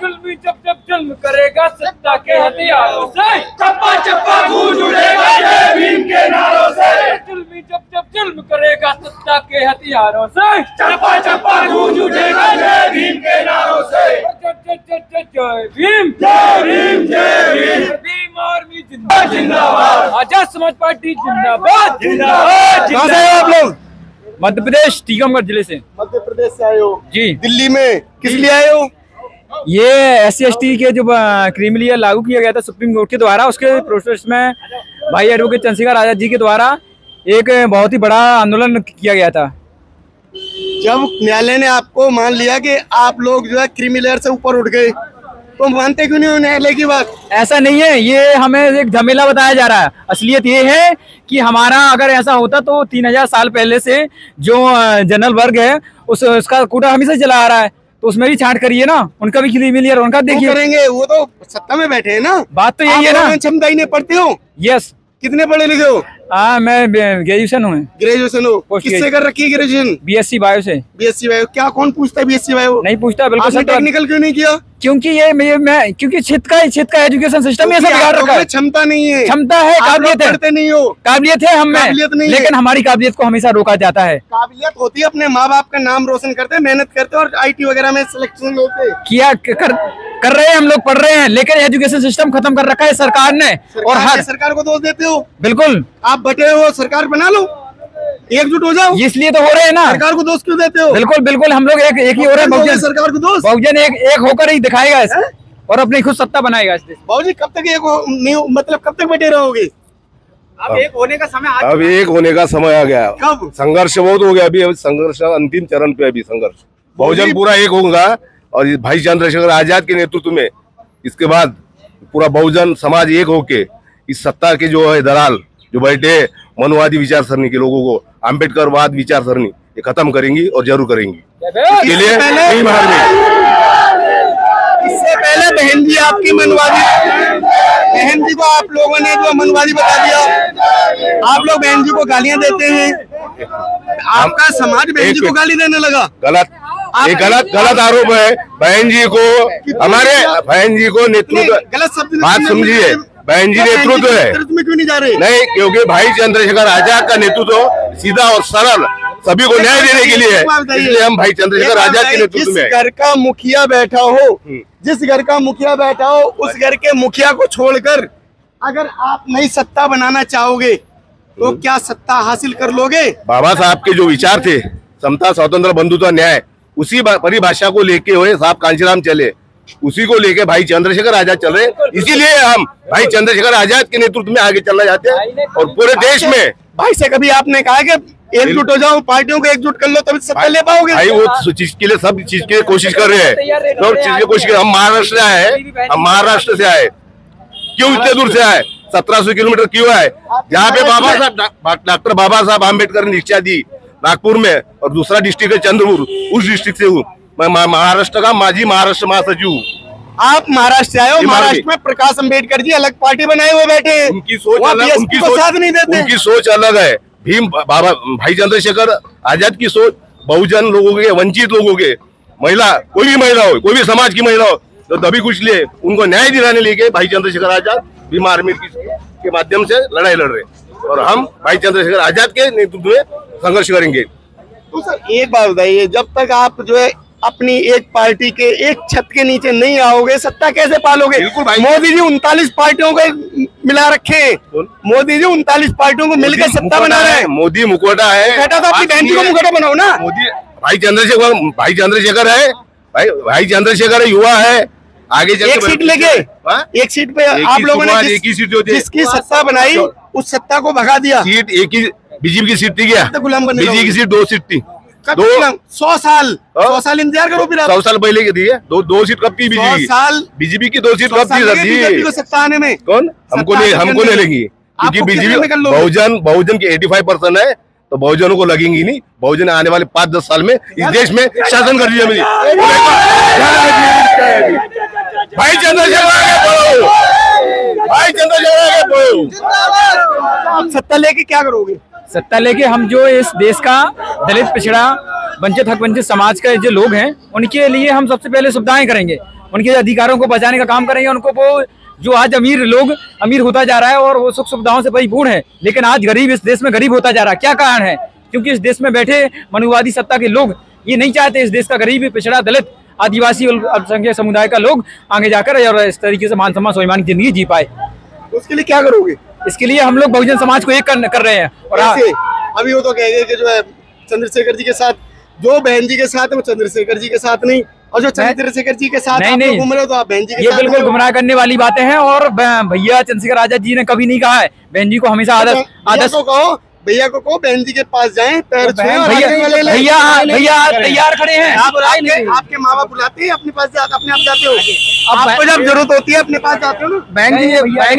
जुल्मी जब जब जुल्म करेगा सत्ता के हथियारों से, चप्पा चप्पा गूंज उठेगा जय भीम के नारों से। जुल्मी जब जब जुल्म करेगा सत्ता के हथियारों से, चप्पा चप्पा गूंज उठेगा जय भीम के नारों से। जय भीम जय भीम जय भीम। भीम आर्मी जिंदाबाद जिंदाबाद। आजाद समाज पार्टी जिंदाबाद जिंदाबाद। कहाँ से आए आप लोग? मध्य प्रदेश टीकमगढ़ जिले से। मध्य प्रदेश से आए हो जी। दिल्ली में किस लिए आए हो? ये SC/ST के जो क्रीमिलियर लागू किया गया था सुप्रीम कोर्ट के द्वारा, उसके प्रोसेस में भाई एडवोकेट चंद्रशेखर आजाद जी के द्वारा एक बहुत ही बड़ा आंदोलन किया गया था। जब न्यायालय ने आपको मान लिया कि आप लोग जो है क्रीमिलियर से ऊपर उठ गए, तो मानते क्यों नहीं हो न्यायालय की बात? ऐसा नहीं है, ये हमें एक झमेला बताया जा रहा है। असलियत ये है कि हमारा अगर ऐसा होता तो 3000 साल पहले से जो जनरल वर्ग है उसका कूटा हमें से चला आ रहा है, तो उसमें भी छांट करिए ना, उनका भी क्रीमिलियर उनका देखिए। करेंगे, वो तो सत्ता में बैठे हैं ना। बात तो यही है ना। क्षमता ही नहीं पढ़ते हो? यस। कितने पढ़े लिखे हो? मैं ग्रेजुएशन हूँ। ग्रेजुएशन हो? किससे कर रखी है ग्रेजुएशन? BSc बायो से। BSc bio? क्या कौन पूछता है BSc बायो? नहीं पूछता बिल्कुल। आपने टेक्निकल क्यों नहीं किया? क्योंकि क्योंकि क्षेत्र का एजुकेशन सिस्टम ऐसा बिगाड़ रखा है। क्षमता नहीं है। क्षमता है, काबिलियत है। पढ़ते नहीं हो। काबिलियत है हमें, काबिलियत नहीं है। लेकिन हमारी काबिलियत को हमेशा रोका जाता है। काबिलियत होती है, अपने माँ बाप का नाम रोशन करते, मेहनत करते और IT वगैरह में सिलेक्शन होते। किया कर रहे हैं, हम लोग पढ़ रहे हैं, लेकिन एजुकेशन सिस्टम खत्म कर रखा है सरकार ने। और हर सरकार को दोष देते हो? बिल्कुल। आप बटे हो, सरकार बना लो, एकजुट हो जाओ। इसलिए तो हो रहे हैं ना। सरकार को दोष क्यों देते हो? बिल्कुल बिल्कुल, हम लोग एक ही हो रहे हैं। बहुजन सरकार को दोष, बहुजन एक होकर ही दिखाएगा और अपनी खुद सत्ता बनाएगा। बाबूजी कब तक मतलब कब तक बैठे रहोगे? अब एक होने का समय आ गया। कब? संघर्ष बहुत हो गया, अभी संघर्ष अंतिम चरण पे। अभी संघर्ष बहुजन पूरा एक होगा और भाई चंद्रशेखर आजाद के नेतृत्व में इसके बाद पूरा बहुजन समाज एक होके इस सत्ता के जो है दलाल जो बैठे मनवादी विचार सरणी के लोगों को, अम्बेडकरवाद विचार सरणी, ये खत्म करेंगी और जरूर करेंगी। इसके लिए इससे पहले बहन जी आपकी मनवादी, बहन जी को आप लोगों ने जो मनवादी बता दिया, आप लोग बहन जी को गालियां देते हैं, आपका समाज बहन जी को गाली देने लगा। गलत, ये गलत आरोप है। बहन जी को, हमारे बहन जी को नेतृत्व, गलत शब्द बात समझिए, बहन जी नेतृत्व है। में क्यों नहीं जा रहे? नहीं, क्योंकि भाई चंद्रशेखर आजाद का नेतृत्व सीधा और सरल, सभी को न्याय देने के लिए है, इसलिए हम भाई चंद्रशेखर आजाद के नेतृत्व में। जिस घर का मुखिया बैठा हो, जिस घर का मुखिया बैठा हो, उस घर के मुखिया को छोड़कर अगर आप नई सत्ता बनाना चाहोगे तो क्या सत्ता हासिल कर लोगे? बाबा साहब के जो विचार थे, समता, स्वतंत्र, बंधुत्व, न्याय, उसी परिभाषा को लेके हुए साहब कांशीराम चले, उसी को लेके भाई चंद्रशेखर आजाद चल रहे, इसीलिए हम भाई चंद्रशेखर आजाद के नेतृत्व में आगे चलना चाहते हैं। और पूरे देश में भाई से कभी आपने कहा कि एकजुट हो जाओ, पार्टियों को एकजुट कर लो तभी सत्ता ले पाओगे? भाई वो चीज के लिए, सब चीज के लिए कोशिश कर रहे हैं, सब चीज की कोशिश कर। हम महाराष्ट्र से आए, हम महाराष्ट्र से आए, क्यों इतने दूर से आए? 1700 किलोमीटर क्यों आए? जहाँ पे बाबा साहब, डॉक्टर बाबा साहब आम्बेडकर ने दीक्षा दी नागपुर में, और दूसरा डिस्ट्रिक्ट है चंद्रपुर, उस डिस्ट्रिक्ट से हूँ मैं, महाराष्ट्र का माजी महाराष्ट्र महासचिव। आप महाराष्ट्र से आए हो, महाराष्ट्र में प्रकाश अम्बेडकर जी अलग पार्टी बनाए हुए बैठे हैं, उनकी सोच अलग, उनकी सोच अलग है। भीम बाबा भाई चंद्रशेखर आजाद की सोच बहुजन लोगों के, वंचित लोगों के, महिला, कोई भी महिला हो, कोई भी समाज की महिला हो, तो तभी कुछ लिए उनको न्याय दिलाने लेके भाई चंद्रशेखर आजाद भीम आर्मी के माध्यम से लड़ाई लड़ रहे, और हम भाई चंद्रशेखर आजाद के नेतृत्व में संघर्ष करेंगे। तो सर एक बात बताइए, जब तक आप जो है अपनी एक पार्टी के एक छत के नीचे नहीं आओगे, सत्ता कैसे पालोगे? मोदी जी 39 पार्टियों को मिला रखे, मोदी जी 39 पार्टियों को मिलकर सत्ता बना रहे हैं। मोदी मुखौटा है, बेटा तो अपनी बहन जी को मुखौटा बनाओ ना। मोदी भाई चंद्रशेखर है, भाई चंद्रशेखर युवा है, आगे चल एक सीट लेके, एक सीट पे आप लोगों ने जिसकी सत्ता बनाई उस सत्ता को भगा दिया। सीट एक ही बीजेपी की सीट थी क्या? बीजेपी की सीट 2 सीट थी। 100 साल इंतजार करो फिर। 100 साल पहले की थी, दो सीट कब थी बीजेपी की? बीजेपी की 2 सीट कब थी? बीजेपी को सत्ता आने में कौन हमको नहीं लेंगी। क्योंकि बीजेपी बहुजन के 85% है, तो बहुजनों को लगेंगी नहीं। बहुजन आने वाले 5-10 साल में इस देश में शासन कर दिया मेरी भाई चंद्रशेखर, भाई चंद्रशेखर। आप सत्ता लेके क्या करोगे? सत्ता लेके हम जो इस देश का दलित, पिछड़ा, वंचित, हक वंचित समाज के जो लोग हैं उनके लिए हम सबसे पहले सुविधाएं करेंगे, उनके अधिकारों को बचाने का काम करेंगे। उनको वो जो आज अमीर होता जा रहा है और वो सुख सुविधाओं से परिपूर्ण है, लेकिन आज गरीब इस देश में गरीब होता जा रहा है। क्या कारण है? क्योंकि इस देश में बैठे मनुवादी सत्ता के लोग ये नहीं चाहते इस देश का गरीब, पिछड़ा, दलित, आदिवासी और अल्पसंख्यक समुदाय का लोग आगे जाकर और इस तरीके से मान सम्मान स्वाभिमान की जिंदगी जी पाए। उसके लिए क्या करोगे? इसके लिए हम लोग बहुजन समाज को एक कर रहे हैं। और अभी वो तो कहेंगे कि जो है चंद्रशेखर जी के साथ, जो बहन जी के साथ है वो चंद्रशेखर जी के साथ नहीं, और जो चंद्रशेखर जी के साथ नहीं घूम रहे हो तो आप बहन जी के ये साथ बिल्कुल गुमराह करने वाली बातें हैं। और भैया चंद्रशेखर आजाद जी ने कभी नहीं कहा है, बहन जी को हमेशा आदर्श कहो, भैया को कहो बहन जी के पास जाएं, पैर छुएं। भैया तैयार खड़े हैं। आपके माँ बाप बुलाते हैं अपने पास, अपने आप जाते हो? आपको जब जरूरत होती है अपने पास जाते हो ना? बहन जी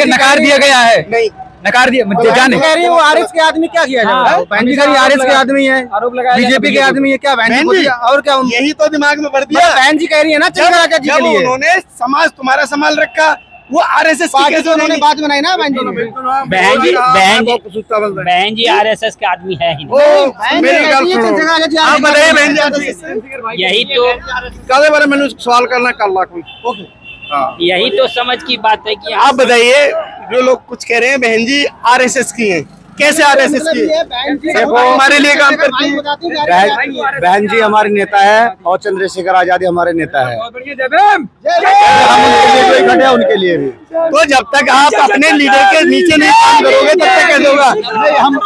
नकार दिया गया है, नहीं नकार दिया जाने कह रही है वो आरएस के आदमी क्या किया जाए? बहन जी आरएस के आदमी है, आरोप लगाया, बीजेपी के आदमी है, क्या बहन जी और क्या? यही तो दिमाग में भर दिया। बहन जी कह रही है ना चंद्रशेखर आजाद जी के लिए उन्होंने समाज तुम्हारा संभाल रखा, वो आरएसएस की कैसे उन्होंने बात बनाई ना बहन जी। बहन जी आरएसएस के आदमी है ही नहीं। यही तो बारे मैंने सवाल करना कर ला कोई। यही तो समझ की बात है कि आप बताइए, जो लोग कुछ कह रहे हैं बहन जी आरएसएस की हैं, कैसे आरएसएस की है? वो हमारे लिए काम करती है। बहन जी हमारे नेता है और चंद्रशेखर आजाद हमारे नेता है, बहुत बढ़िया। खड़े हैं उनके लिए भी। तो जब तक आप अपने लीडर के नीचे नहीं काम करोगे तब तक कैसे होगा? हम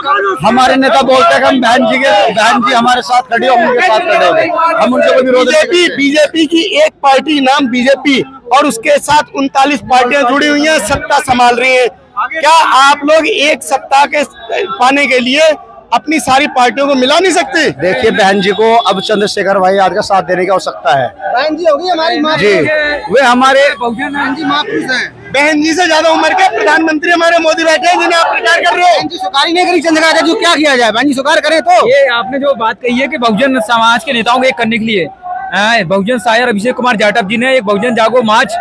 हमारे नेता बोलते हैं कि बहन जी हमारे साथ खड़ी हो, उनके साथ खड़े हो, हम उनसे कोई विरोध नहीं। बीजेपी की एक पार्टी नाम बीजेपी और उसके साथ 39 पार्टियां जुड़ी हुई हैं, सत्ता संभाल रही हैं। क्या आप लोग एक सत्ता के पाने के लिए अपनी सारी पार्टियों को मिला नहीं सकते? देखिए बहन जी को अब चंद्रशेखर भाई आज का साथ देने की आवश्यकता है। बहन जी होगी हमारी माँ जी, वे हमारे बहन जी महापुरुष हैं। बहन जी से ज्यादा उम्र के प्रधानमंत्री हमारे मोदी बैठे हैं, जिन्हें आप प्रचार कर रहे हो। बहन जी सुकारी नहीं करी चंद्रशेखर आजाद जी, क्या किया जाए? बहन जी सुकार करे तो। ये आपने जो बात कही है कि बहुजन समाज के नेताओं को एक करने के लिए बहुजन शायर अभिषेक कुमार जाटव जी ने एक बहुजन जागो मार्च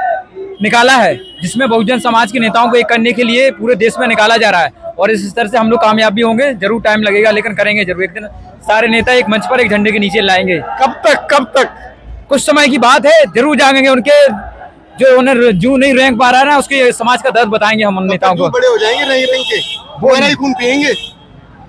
निकाला है, जिसमें बहुजन समाज के नेताओं को एक करने के लिए पूरे देश में निकाला जा रहा है। और इस तरह से हम लोग कामयाब भी होंगे, जरूर टाइम लगेगा लेकिन करेंगे जरूर। एक दिन सारे नेता एक मंच पर एक झंडे के नीचे लाएंगे। कब तक? कुछ समय की बात है, जरूर जाएंगे। उनके जो उन्हें जो नहीं रैंक पा रहा है ना, उसके समाज का दर्द बताएंगे हम उन नेताओं को। बड़े हो जाएंगे रैंक के, वो नहीं खून पियेंगे,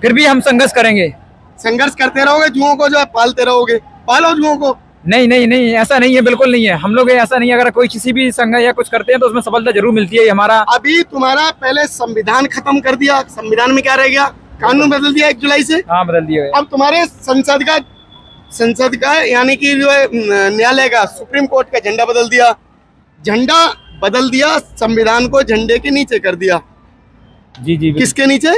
फिर भी हम संघर्ष करेंगे। संघर्ष करते रहोगे, जुओं को जो है पालते रहोगे, पालो जुओं को। नहीं, ऐसा नहीं है, बिल्कुल नहीं है। हम लोग ऐसा नहीं है, अगर कोई किसी भी संघ या कुछ करते हैं तो उसमें सफलता जरूर मिलती है। हमारा अभी तुम्हारा पहले संविधान खत्म कर दिया, संविधान में क्या रह गया? कानून बदल दिया 1 जुलाई से। हाँ, बदल दिया। अब तुम्हारे संसद का यानी कि जो है न्यायालय का, सुप्रीम कोर्ट का झंडा बदल दिया। झंडा बदल दिया, संविधान को झंडे के नीचे कर दिया। जी किसके नीचे?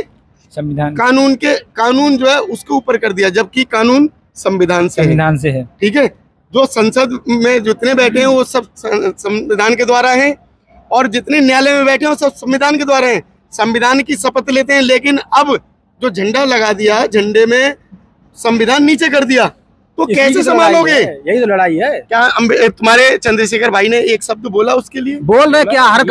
संविधान। कानून जो है उसके ऊपर कर दिया, जबकि कानून संविधान से है। ठीक है, जो संसद में जितने बैठे हैं वो सब संविधान के द्वारा हैं, और जितने न्यायालय में बैठे हैं वो सब संविधान के द्वारा हैं। संविधान की शपथ लेते हैं, लेकिन अब जो झंडा लगा दिया, झंडे में संविधान नीचे कर दिया, तो कैसे संभालोगे? यही तो लड़ाई है। क्या तुम्हारे चंद्रशेखर भाई ने एक शब्द बोला उसके लिए? बोल रहे क्या? हर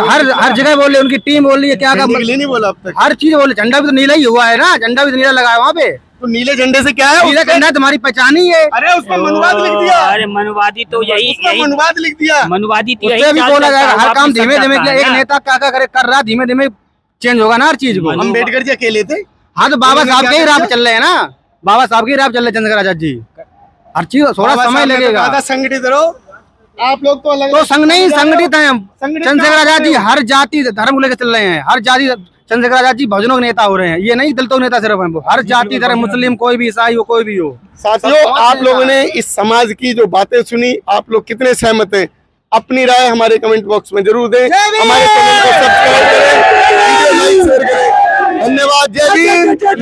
जगह बोल रहे, उनकी टीम बोल रही है। क्या नहीं बोला अब तक? हर चीज बोले। झंडा भी तो नीला ही हुआ है ना, झंडा भी तो नीला लगा है वहाँ पे। तो नीले झंडे से क्या है? नीला झंडा तुम्हारी पहचान ही है। अरे उसमें मनुवाद लिख दिया। अरे मनुवादी तो यही मनुवाद लिख दिया। मनुवादी तो उससे भी बोला जाएगा, हर काम धीमे धीमे किया। एक नेता क्या क्या कर रहा, धीमे धीमे चेंज होगा ना हर चीज को। अम्बेडकर जी अकेले थे। हाँ, तो बाबा साहब के ही राह चल रहे हैं ना, बाबा साहब के ही राह चल रहे चंद्रशेखर आजाद जी। हर चीज थोड़ा समय लगेगा। संगठित रहो आप लोग, तो अलग तो संघ नहीं, संगठित है। चंद्रशेखर आजाद जी हर जाति धर्म को लेकर चल रहे हैं। हर जाति चंद्रशेखर आजाद जी बहुजनों के नेता हो रहे हैं। ये नहीं दलितों के नेता सिर्फ हैं, हर जाति धर्म, मुस्लिम कोई भी, ईसाई हो, कोई भी हो। साथियों, आप लोगों ने इस समाज की जो बातें सुनी, आप लोग कितने सहमत हैं? अपनी राय हमारे कमेंट बॉक्स में जरूर दें। हमारे चैनल को सब्सक्राइब करें, वीडियो लाइक शेयर करें। धन्यवाद। जय भीम, जय